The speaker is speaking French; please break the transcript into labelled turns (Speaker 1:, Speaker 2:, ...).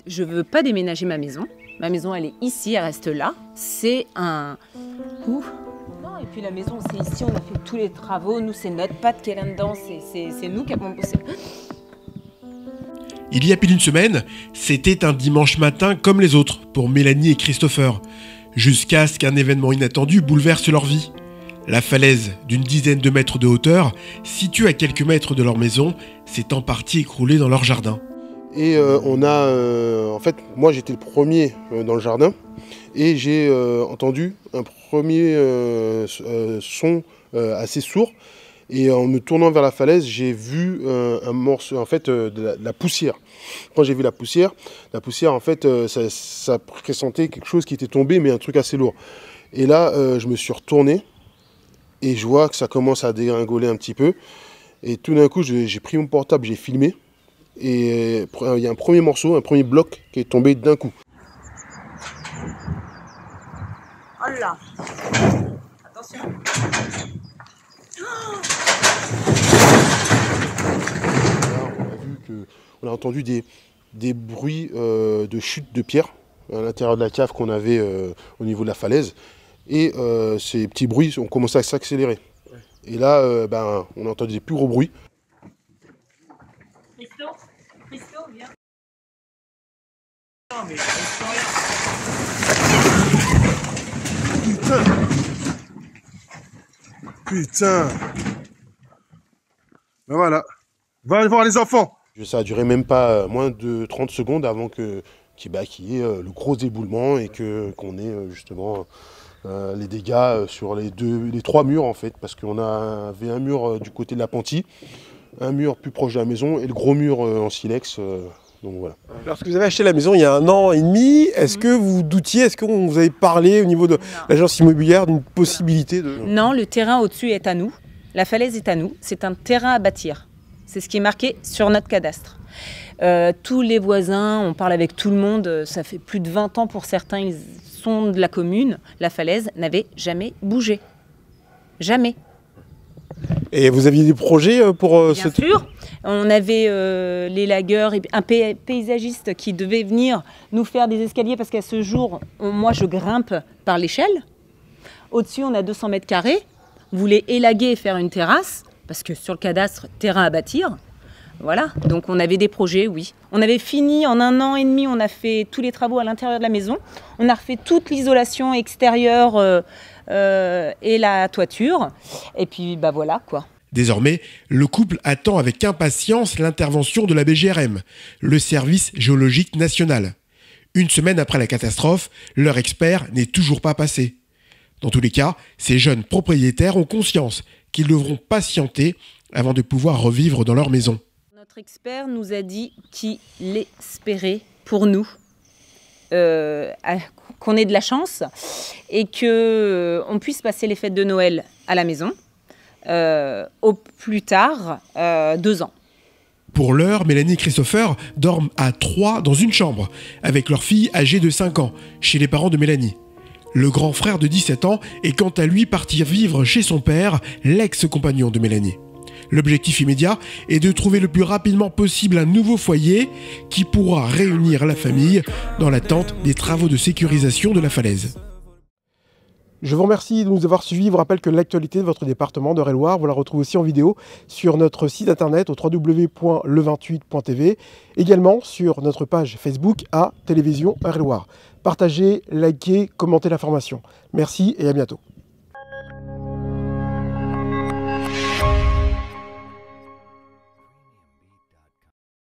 Speaker 1: Je veux pas déménager ma maison. Ma maison, elle est ici, elle reste là. C'est un... Non, et puis la maison, c'est ici, on a fait tous les travaux. Nous, c'est notre patte qui est là-dedans. C'est nous qui avons bossé.
Speaker 2: Il y a pile une semaine, c'était un dimanche matin comme les autres pour Mélanie et Christopher, jusqu'à ce qu'un événement inattendu bouleverse leur vie. La falaise d'une dizaine de mètres de hauteur, située à quelques mètres de leur maison, s'est en partie écroulée dans leur jardin.
Speaker 3: Et en fait, moi j'étais le premier dans le jardin et j'ai entendu un premier son assez sourd. Et en me tournant vers la falaise, j'ai vu un morceau, en fait, de la poussière. Quand j'ai vu la poussière en fait, ça pressentait quelque chose qui était tombé, mais un truc assez lourd. Et là, je me suis retourné et je vois que ça commence à dégringoler un petit peu. Et tout d'un coup, j'ai pris mon portable, j'ai filmé. Et il y a un premier morceau, un premier bloc qui est tombé d'un coup.
Speaker 1: Oh là! Attention!
Speaker 3: On a entendu des bruits de chute de pierre à l'intérieur de la cave qu'on avait au niveau de la falaise. Et ces petits bruits ont commencé à s'accélérer. Et là, on a entendu des plus gros bruits.
Speaker 1: Christo, viens.
Speaker 3: Non, mais Putain. Ben voilà. Va voir les enfants. Ça a duré même pas moins de 30 secondes avant qu'il y ait le gros éboulement et qu'on ait justement les dégâts sur les trois murs en fait. Parce qu'on avait un mur du côté de la Penty, un mur plus proche de la maison et le gros mur en silex. Donc voilà.
Speaker 4: Lorsque vous avez acheté la maison il y a 1 an et demi, est-ce que vous doutiez, est-ce que vous avez parlé au niveau de l'agence immobilière d'une possibilité de...
Speaker 1: Non, le terrain au-dessus est à nous. La falaise est à nous. C'est un terrain à bâtir. C'est ce qui est marqué sur notre cadastre. Tous les voisins, on parle avec tout le monde. Ça fait plus de 20 ans pour certains, ils sont de la commune. La falaise n'avait jamais bougé. Jamais.
Speaker 4: Et vous aviez des projets pour
Speaker 1: Bien sûr. On avait les lagueurs, un paysagiste qui devait venir nous faire des escaliers parce qu'à ce jour, moi je grimpe par l'échelle. Au-dessus, on a 200 mètres carrés. On voulait élaguer et faire une terrasse parce que sur le cadastre, terrain à bâtir. Voilà, donc on avait des projets, oui. On avait fini en 1 an et demi, on a fait tous les travaux à l'intérieur de la maison. On a refait toute l'isolation extérieure et la toiture. Et puis, voilà quoi.
Speaker 2: Désormais, le couple attend avec impatience l'intervention de la BGRM, le service géologique national. 1 semaine après la catastrophe, leur expert n'est toujours pas passé. Dans tous les cas, ces jeunes propriétaires ont conscience qu'ils devront patienter avant de pouvoir revivre dans leur maison.
Speaker 1: Notre expert nous a dit qu'il espérait pour nous qu'on ait de la chance et qu'on puisse passer les fêtes de Noël à la maison. Au plus tard, 2 ans.
Speaker 2: Pour l'heure, Mélanie et Christopher dorment à 3 dans une chambre, avec leur fille âgée de 5 ans, chez les parents de Mélanie. Le grand frère de 17 ans est quant à lui parti vivre chez son père, l'ex-compagnon de Mélanie. L'objectif immédiat est de trouver le plus rapidement possible un nouveau foyer qui pourra réunir la famille dans l'attente des travaux de sécurisation de la falaise.
Speaker 4: Je vous remercie de nous avoir suivis. Je vous rappelle que l'actualité de votre département d'Eure-et-Loir, vous la retrouvez aussi en vidéo sur notre site internet au www.le28.tv, également sur notre page Facebook à Télévision Eure-et-Loir. Partagez, likez, commentez l'information. Merci et à bientôt.